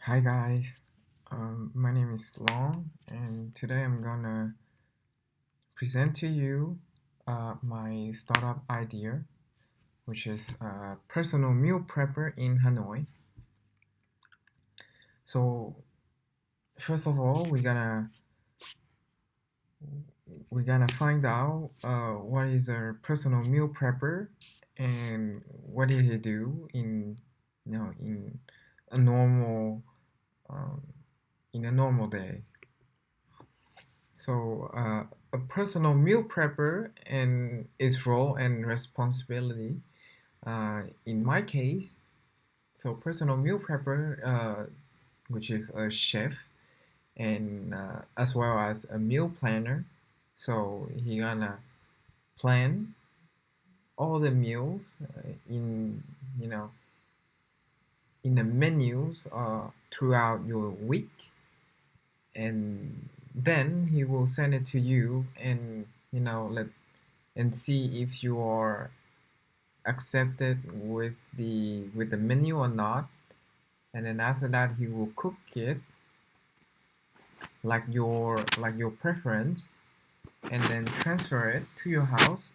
Hi guys, my name is Long, and today I'm gonna present to you my startup idea, which is a personal meal prepper in Hanoi. So first of all, we're gonna find out what is a personal meal prepper and what did he do in a normal um, in a normal day. So, a personal meal prepper and its role and responsibility. In my case, so personal meal prepper, which is a chef, and as well as a meal planner. So he gonna plan all the meals in you know in the menus throughout your week, and then he will send it to you, and let and see if you are accepted with the menu or not. And then after that he will cook it like your preference, and then transfer it to your house,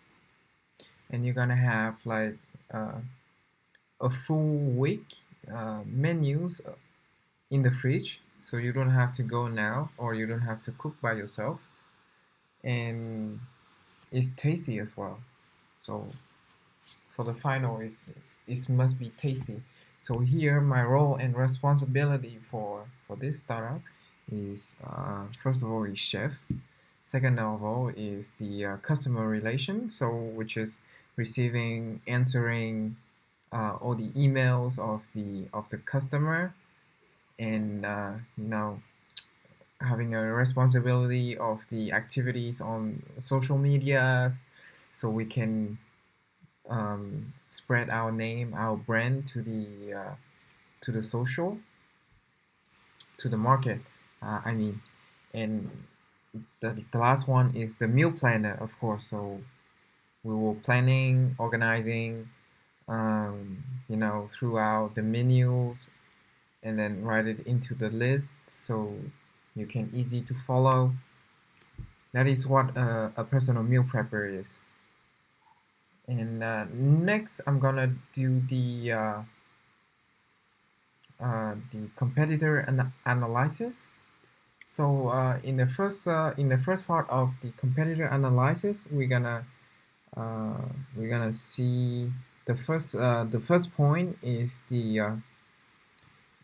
and you're gonna have like uh, a full week menus in the fridge, so you don't have to go now, or you don't have to cook by yourself, and it's tasty as well. So for the final is it must be tasty. So here my role and responsibility for this startup is first of all is chef. Second of all is the customer relation, so which is receiving, answering all the emails of the customer, and having a responsibility of the activities on social media, so we can spread our name, our brand to the social, to the market. I mean, and the last one is the meal planner, of course. So we will planning, organizing, throughout the menus, and then write it into the list so you can easy to follow. That is what a personal meal prepper is. And next, I'm gonna do the competitor analysis. So in the first part of the competitor analysis, we're gonna see the first point is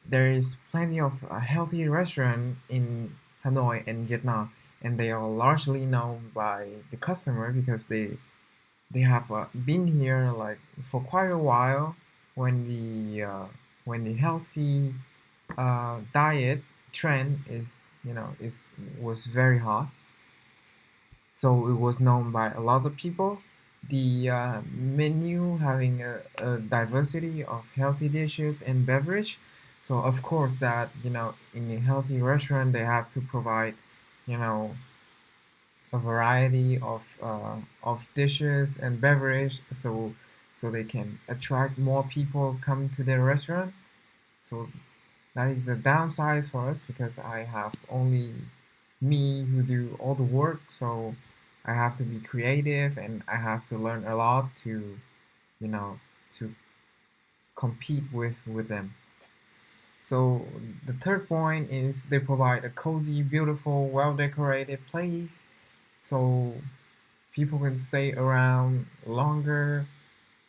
there is plenty of healthy restaurant in Hanoi and Vietnam, and they are largely known by the customer because they have been here like for quite a while when the healthy diet trend was very hot, so it was known by a lot of people. The menu having a diversity of healthy dishes and beverage, so of course that in a healthy restaurant they have to provide you know a variety of dishes and beverage, so they can attract more people come to their restaurant. So that is a downside for us because I have only me who do all the work. So I have to be creative and I have to learn a lot you know to compete with them. So the third point is they provide a cozy, beautiful, well decorated place, so people can stay around longer,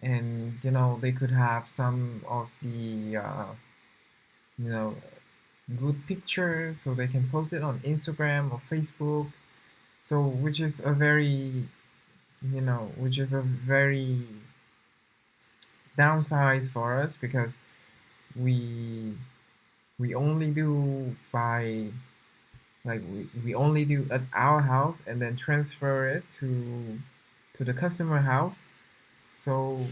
and they could have some of the you know good pictures so they can post it on Instagram or Facebook. So which is a very downside for us because we we only do by we only do at our house and then transfer it to the customer house. So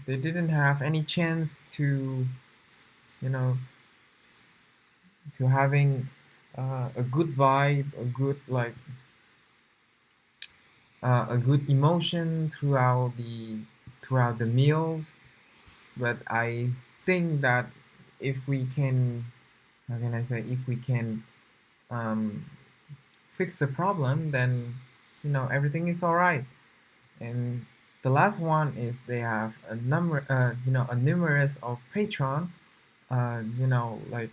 they didn't have any chance you know to having a good vibe, a good emotion throughout the meals. But I think that if we can how can I say, if we can um, fix the problem, then everything is all right. And the last one is they have a number, a numerous of patron, like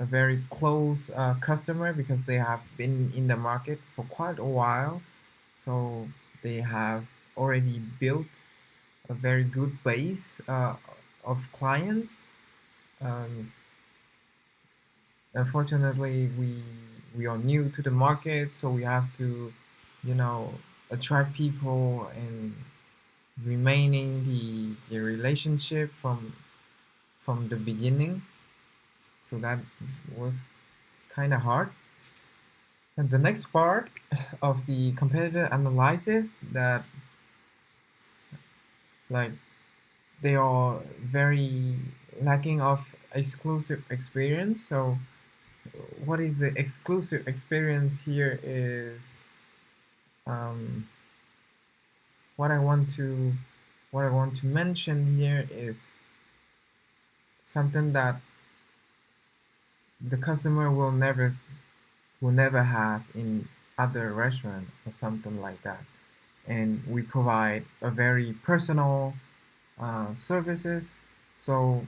a very close customer because they have been in the market for quite a while. So they have already built a very good base of clients. Um, Unfortunately, we are new to the market, so we have to, you know, attract people and remaining the relationship from the beginning. So that was kind of hard. And the next part of the competitor analysis that like they are very lacking of exclusive experience. So what is the exclusive experience here is um, what I want to mention here is something that the customer will never have in other restaurant or something like that. And we provide a very personal services. So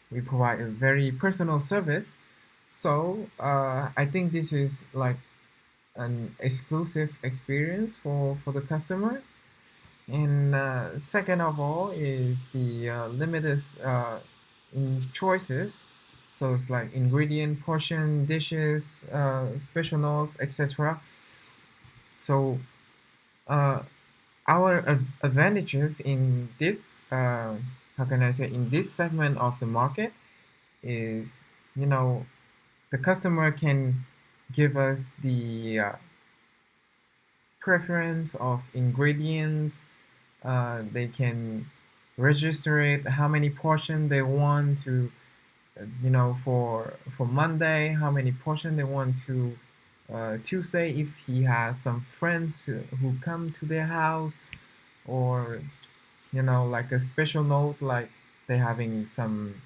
we provide a very personal service. So I think this is like an exclusive experience for the customer. And second of all is the limited in choices. So it's like ingredient, portion, dishes, special notes, etc. So uh, our advantages in this, how can I say, in this segment of the market is, you know, the customer can give us the preference of ingredients. They can register it, how many portion they want to, for Monday, how many portion they want to Tuesday if he has some friends who come to their house, or like a special note, like they having some,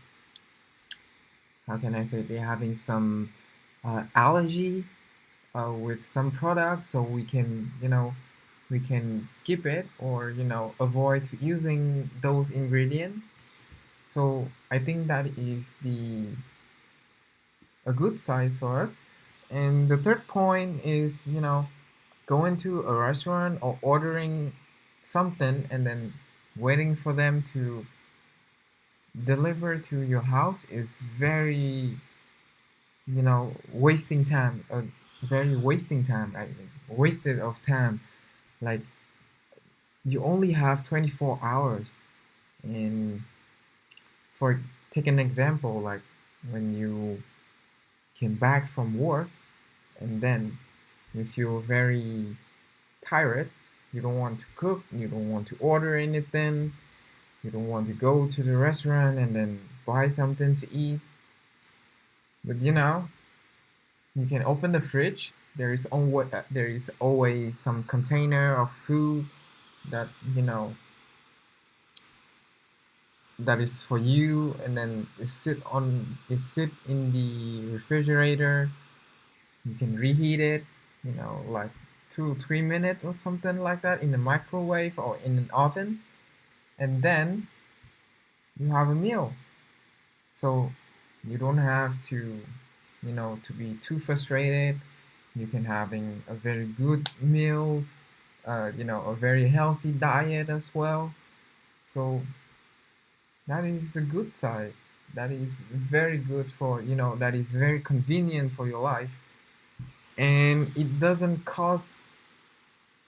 how can I say, they having some allergy with some products, so we can skip it, or avoid using those ingredients. So I think that is the a good size for us. And the third point is, going to a restaurant or ordering something and then waiting for them to deliver to your house is very, wasting time, very wasting time, I mean, wasted of time. Like, you only have 24 hours. And for take an example, like when you came back from work and then you feel very tired, you don't want to cook, you don't want to order anything, you don't want to go to the restaurant and then buy something to eat. But you can open the fridge. There is always some container of food that that is for you, and then you sit in the refrigerator. You can reheat it, like 2 3 minutes or something like that in the microwave or in an oven, and then you have a meal. So you don't have to, to be too frustrated. You can having a very good meals, a very healthy diet as well. So that is a good side. That is very good for, that is very convenient for your life. And it doesn't cost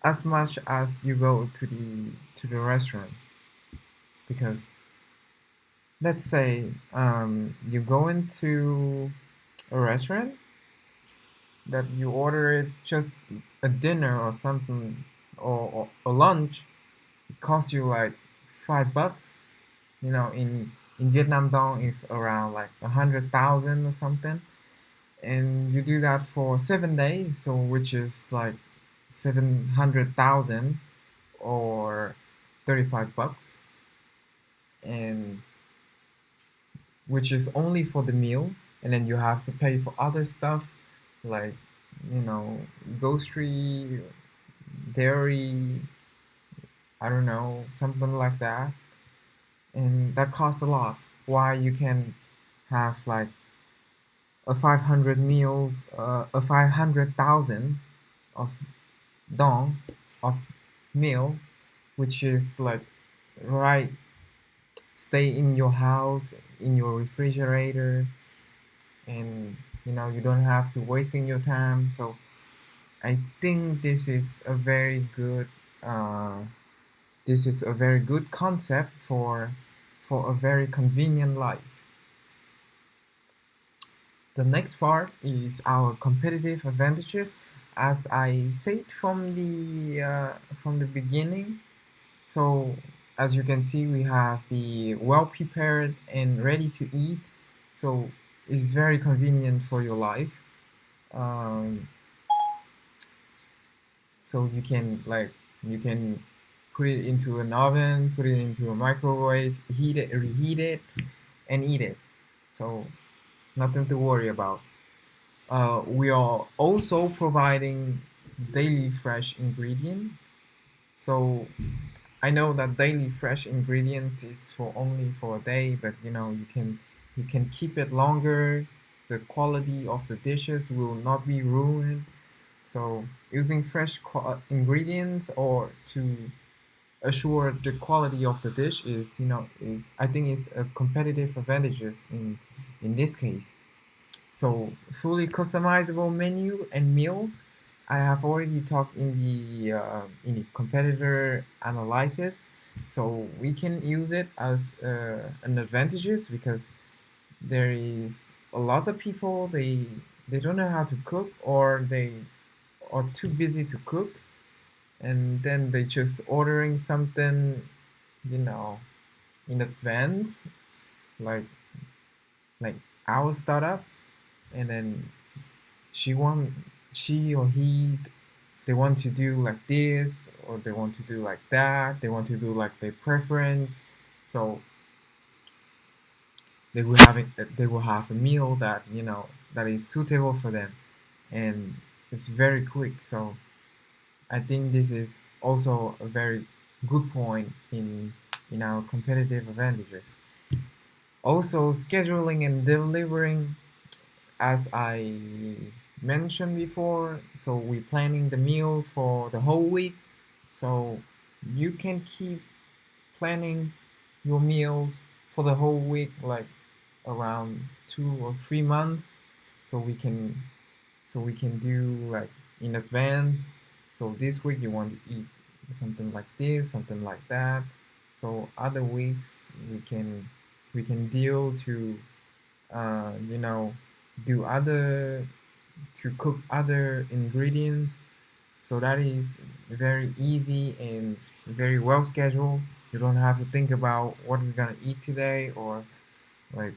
as much as you go to the restaurant. Because let's say you go into a restaurant that you order it just a dinner or something, or a lunch. It costs you like $5. In Vietnam dong is around like 100,000 or something, and you do that for 7 days, so which is like 700,000 or $35, and which is only for the meal. and then you have to pay for other stuff like you know grocery, dairy, I don't know, something like that, and that costs a lot. Why you can have like a 500 meals, a 500,000 of dong of meal, which is like right, stay in your house, in your refrigerator, and you don't have to wasting your time. So I think uh, this is a very good concept for a very convenient life. The next part is our competitive advantages. As I said from the beginning, so as you can see, we have the well prepared and ready to eat. So it's very convenient for your life. Um, so you can put it into an oven, put it into a microwave, heat it, reheat it, and eat it. So nothing to worry about. We are also providing daily fresh ingredient. So I know that daily fresh ingredients is for only for a day, but you can keep it longer. The quality of the dishes will not be ruined. So using fresh ingredients or to assure the quality of the dish is is I think is a competitive advantages in this case. So fully customizable menu and meals. I have already talked in the competitor analysis, so we can use it as an advantages because there is a lot of people they don't know how to cook or they are too busy to cook, and then they just ordering something you know in advance, like like our startup, and then she want she or he they want to do like this or they want to do like that, they want to do like their preference. So they will have a meal that that is suitable for them, and it's very quick. So I think this is also a very good point in our competitive advantages. Also scheduling and delivering, as I mentioned before, so we're planning the meals for the whole week. So you can keep planning your meals for the whole week, like around 2 or 3 months. So we can do like in advance. So this week you want to eat something like this, something like that. So other weeks we can deal to you know do other to cook other ingredients. So that is very easy and very well scheduled. You don't have to think about what we're gonna eat today or like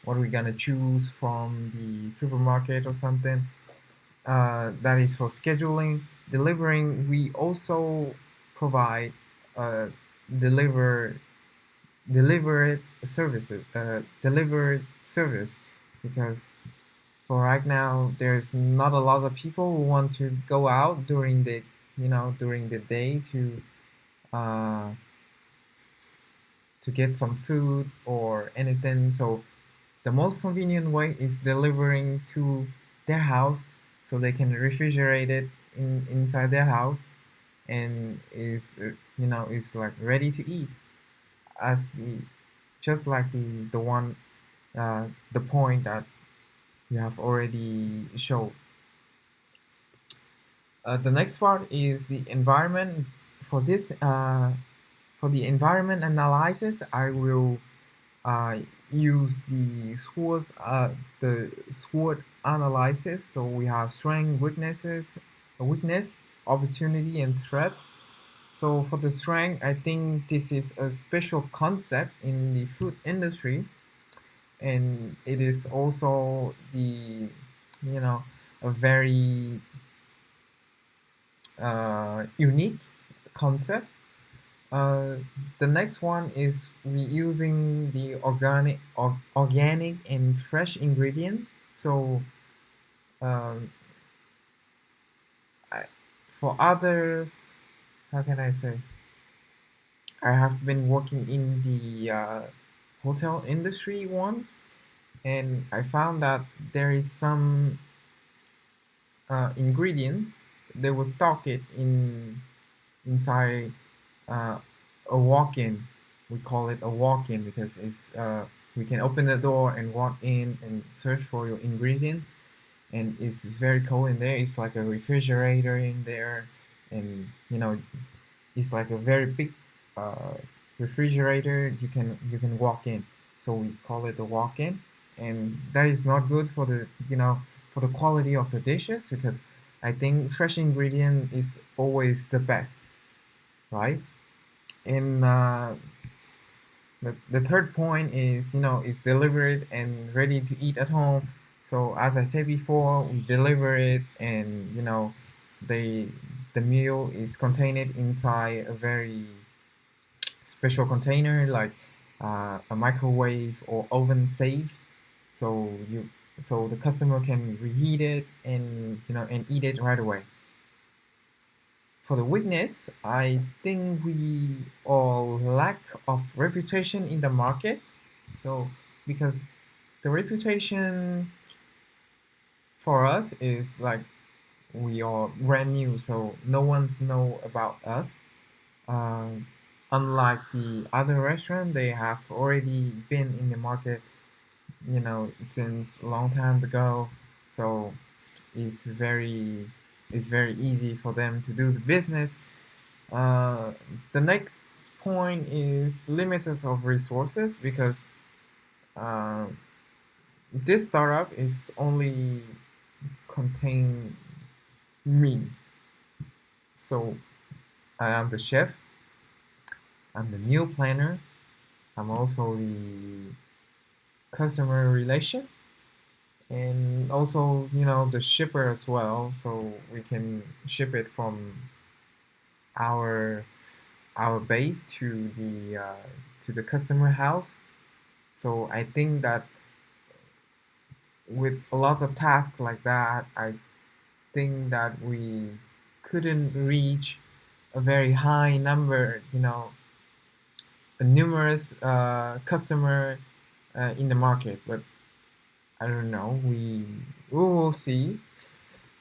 what we're gonna choose from the supermarket or something. That is for scheduling. Delivering, we also provide uh, deliver delivered services, delivered service, because for right now there's not a lot of people who want to go out during the day uh, to get some food or anything. So the most convenient way is delivering to their house, so they can refrigerate it inside their house, and is like ready to eat, as the just like the one the point that you have already showed. The next part is the environment. For this, for the environment analysis, I will uh, use the SWOT analysis. So we have strength, weakness, opportunity, and threats. So for the strength, I think this is a special concept in the food industry, and it is also you know a very unique concept. Uh, the next one is reusing the organic and fresh ingredient. So um, I, for other, how can I say? I have been working in the hotel industry once, and I found that there is some ingredients they will stock it inside uh, a walk-in. We call it a walk-in because it's we can open the door and walk in and search for your ingredients, and it's very cold in there. It's like a refrigerator in there, and it's like a very big uh, refrigerator. You can walk in, so we call it a walk-in, and that is not good for the for the quality of the dishes because I think fresh ingredient is always the best, right? And the third point is is delivered and ready to eat at home. So as I said before, we deliver it, and the the meal is contained inside a very special container like a microwave or oven safe. So the customer can reheat it and and eat it right away. For the weakness, I think we all lack of reputation in the market. So because the reputation for us is like we are brand new, so no one's know about us. Um, Unlike the other restaurant, they have already been in the market, since a long time ago. So it's very it's very easy for them to do the business. Uh, the next point is limited of resources because uh, this startup is only contain me. So I am the chef, I'm the meal planner, I'm also the customer relation, and also the shipper as well. So we can ship it from our our base to the customer house. So I think that with lots of tasks like that, I think that we couldn't reach a very high number, a numerous customer in the market. But I don't know. We will see.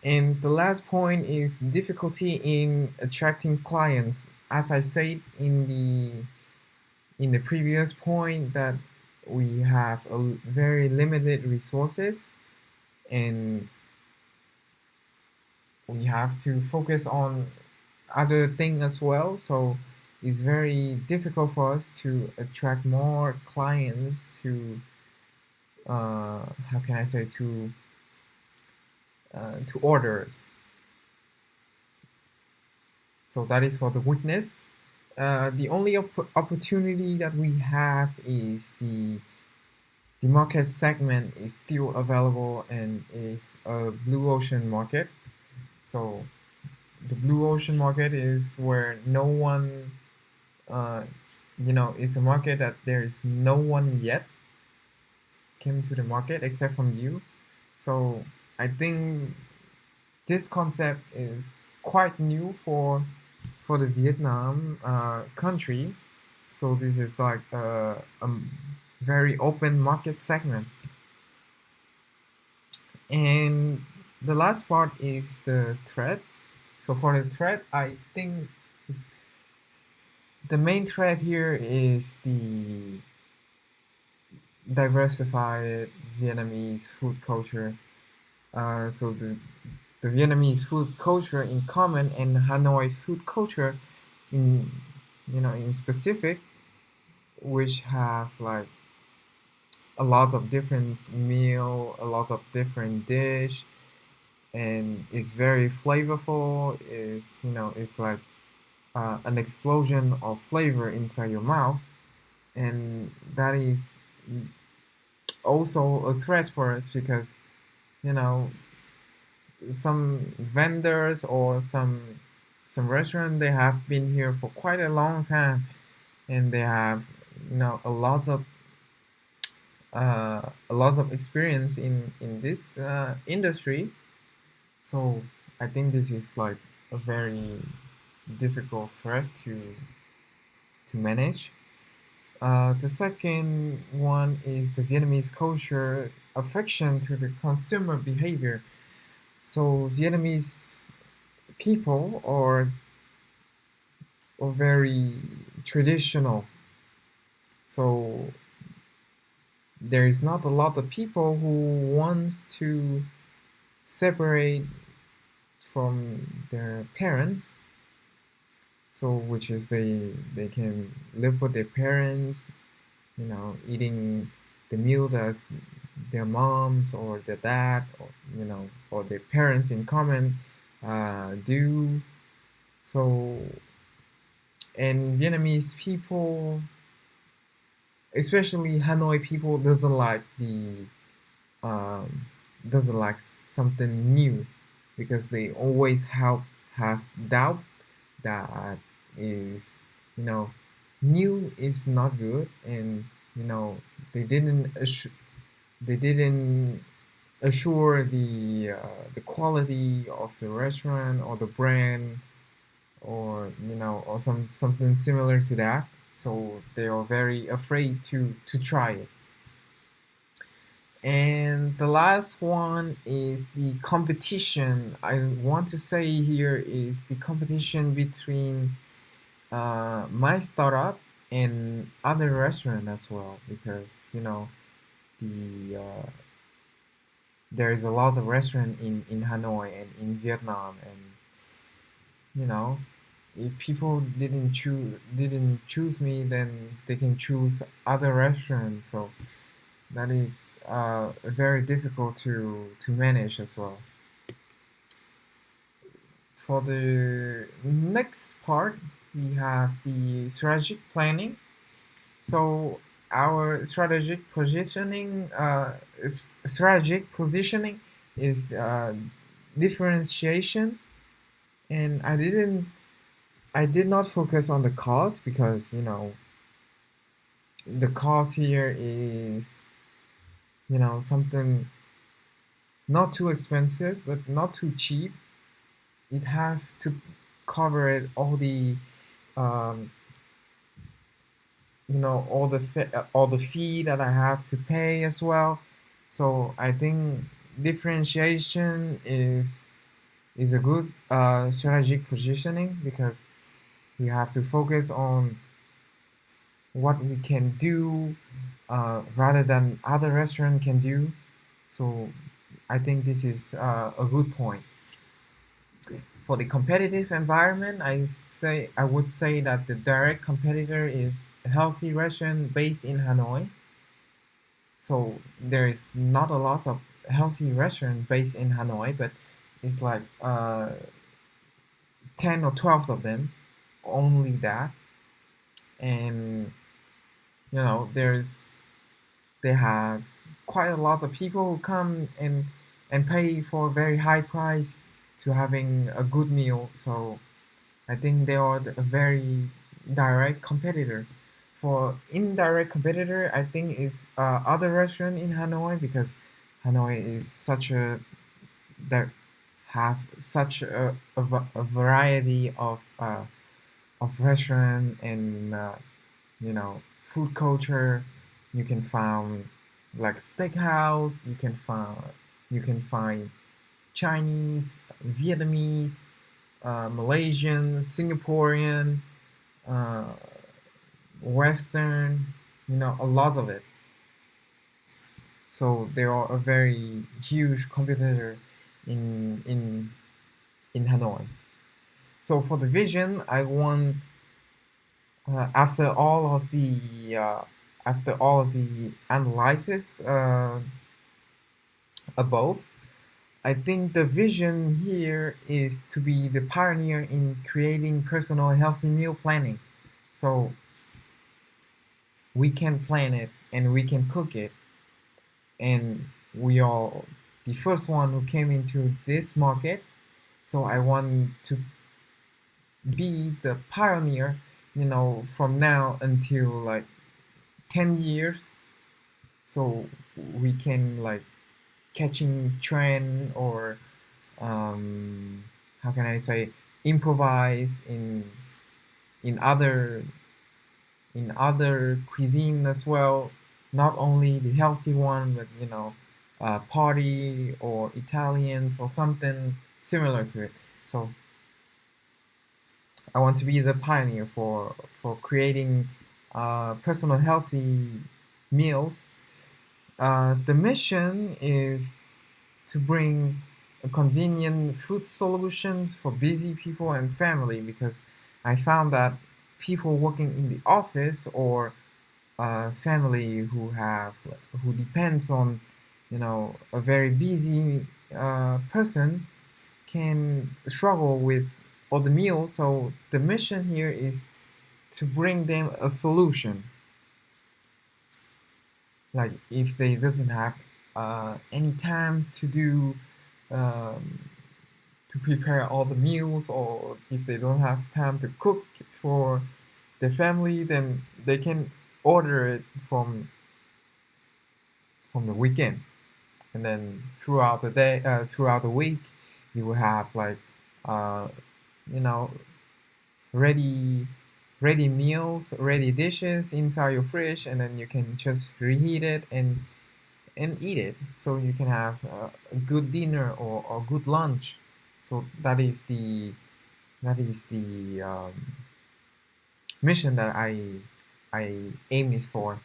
And the last point is difficulty in attracting clients. As I said in the previous point, that we have a very limited resources, and we have to focus on other things as well. So it's very difficult for us to attract more clients to how can I say to orders. So that is for the weakness. The only opportunity that we have is the market segment is still available and is a blue ocean market. So the blue ocean market is where no one, uh, it's a market that there is no one yet came to the market except from you. So I think this concept is quite new for the Vietnam country. So this is like a very open market segment. And the last part is the threat. So for the threat, I think the main threat here is the diversified Vietnamese food culture. So the Vietnamese food culture in common and Hanoi food culture in in specific, which have like a lot of different meal, a lot of different dish, and it's very flavorful. It's like an explosion of flavor inside your mouth, and that is also a threat for us because you know some vendors or some restaurant they have been here for quite a long time, and they have a lot of experience in this industry. So I think this is like a very difficult threat to manage. The second one is the Vietnamese culture affection to the consumer behavior. So Vietnamese people are very traditional. So there is not a lot of people who wants to separate from their parents. So which is they can live with their parents, eating the meal that their moms or their dad or their parents in common do. So and Vietnamese people, especially Hanoi people, um, doesn't like something new because they always have doubt that is you know new is not good, and you know they didn't assu- they didn't assure the quality of the restaurant or the brand, or or something similar to that. So they are very afraid to try it. And the last one is the competition. I want to say here is the competition between my startup and other restaurant as well, because the there is a lot of restaurant in Hanoi and in Vietnam, and you know if people didn't choose me, then they can choose other restaurants. So that is very difficult to manage as well. For the next part, we have the strategic planning. So our strategic positioning is differentiation, and I did not focus on the cost, because the cost here is something not too expensive but not too cheap. It has to cover it all the um, all the fee that I have to pay as well. So I think differentiation is a good strategic positioning, because we have to focus on what we can do rather than other restaurant can do. So I think this is a good point. For the competitive environment, I would say that the direct competitor is a healthy restaurant based in Hanoi. So there is not a lot of healthy restaurant based in Hanoi, but it's like 10 or 12 of them, only that. And there's they have quite a lot of people who come and pay for a very high price to having a good meal. So I think they are a very direct competitor. For indirect competitor, I think is other restaurant in Hanoi, because Hanoi is such a that have such a variety of restaurant and food culture. You can find like steakhouse. You can find Chinese, Vietnamese, Malaysian, Singaporean, uh, Western, a lot of it. So they are a very huge competitor in Hanoi. So for the vision, I want after all of the analysis above, I think the vision here is to be the pioneer in creating personal healthy meal planning. So we can plan it and we can cook it, and we are the first one who came into this market. So I want be the pioneer, from now until like 10 years, so we can like catching trend, or how can I say, improvise in other in other cuisine as well, not only the healthy one, but party or Italians or something similar to it. So I want to be the pioneer for creating personal healthy meals. The mission is to bring a convenient food solutions for busy people and family, because I found that people working in the office, or family who depends on a very busy person, can struggle with all the meals. So the mission here is to bring them a solution. Like if they doesn't have any time to do um, to prepare all the meals, or if they don't have time to cook for their family, then they can order it from the weekend, and then throughout the day, throughout the week, you will have like uh, you know ready ready meals, ready dishes inside your fridge, and then you can just reheat it and eat it. So you can have a good dinner, or good lunch. So that is the mission that I aim is for,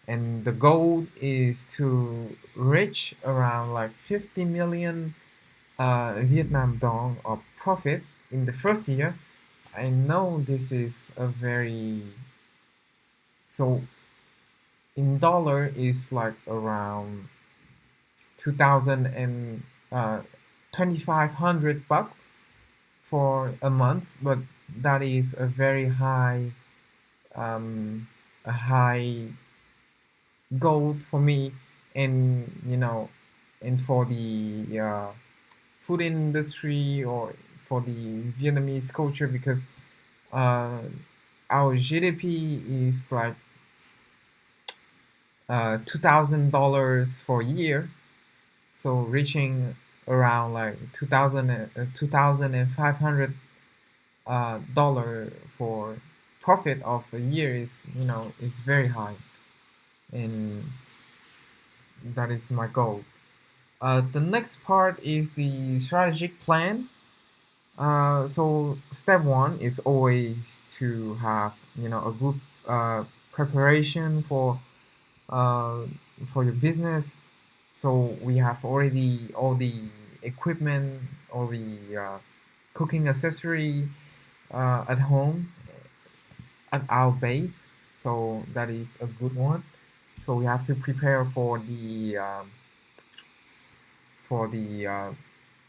and the goal is to reach around like 50 million Vietnam dong of profit in the first year. I know this is a very, so in dollar is like around 2,000 and 2,500 bucks for a month, but that is a very um, high goal for me, and and for the food industry, or for the Vietnamese culture, because uh, our GDP is like $2,000 for a year, so reaching around like 2,500 dollar for profit of a year is very high, and that is my goal. The next part is the strategic plan. So step one is always to have a good preparation uh, for your business. So we have already all the equipment, all the cooking accessory at home, at our base. So that is a good one. So we have to prepare for the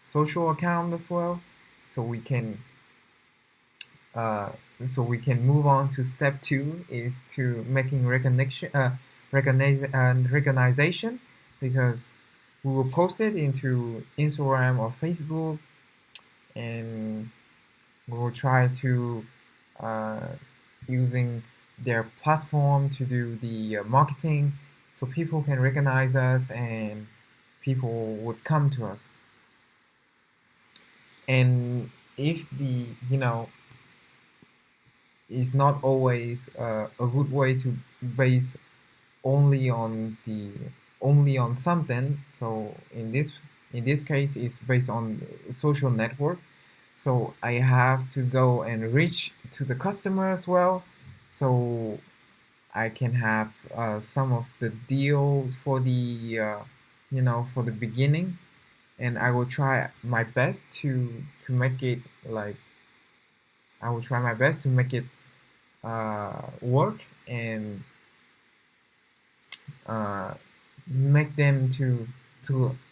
social account as well, so we can uh, move on to step two, is to making recognition, because we will post it into Instagram or Facebook, and we will try to uh, using their platform to do the marketing, so people can recognize us and people would come to us. And if the is not always a good way to base only on the only on something. So in this case, it's based on social network. So I have to go and reach to the customer as well, so I can have some of the deal for the beginning, and I will try my best to make it like I will try my best to make it work, and uh, make them to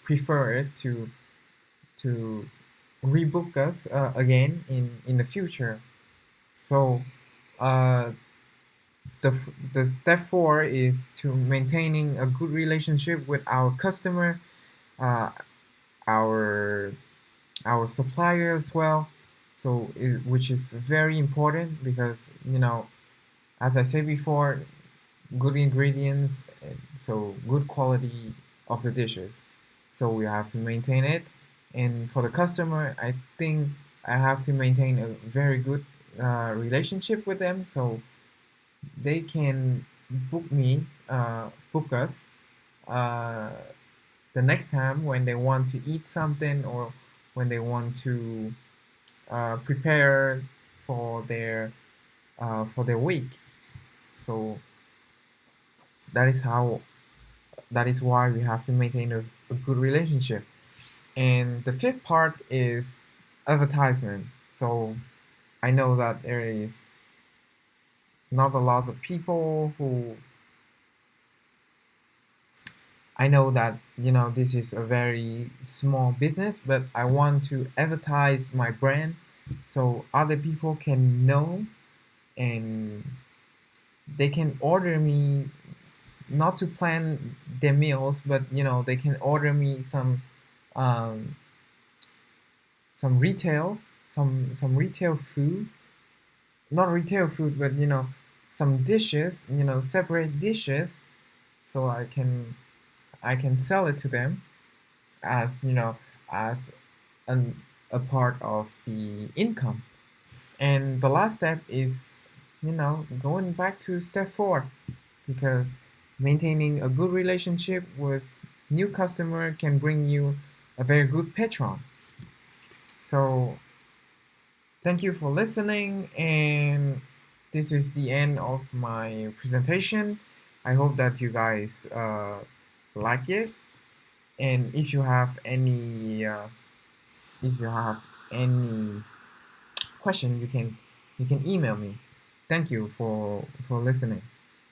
prefer it, to rebook us again in the future. So uh, the step four is to maintaining a good relationship with our customer, uh, our our supplier as well. So which is very important because as I said before, good ingredients, so good quality of the dishes. So we have to maintain it, and for the customer, I think I have to maintain a very good relationship with them, so they can book us uh, the next time when they want to eat something or when they want to prepare for their week. So that is how that is why we have to maintain a good relationship. And the fifth part is advertisement. So I know that there is not a lot of people who I know that this is a very small business, but I want to advertise my brand so other people can know and they can order me, not to plan their meals, but they can order me um, some retail some retail food, not retail food, but some dishes, separate dishes, so I can sell it to them as as an, a part of the income. And the last step is going back to step 4, because maintaining a good relationship with new customer can bring you a very good patron. So thank you for listening, and this is the end of my presentation. I hope that you guys like it, and if you have any question, you can email me. Thank you for listening.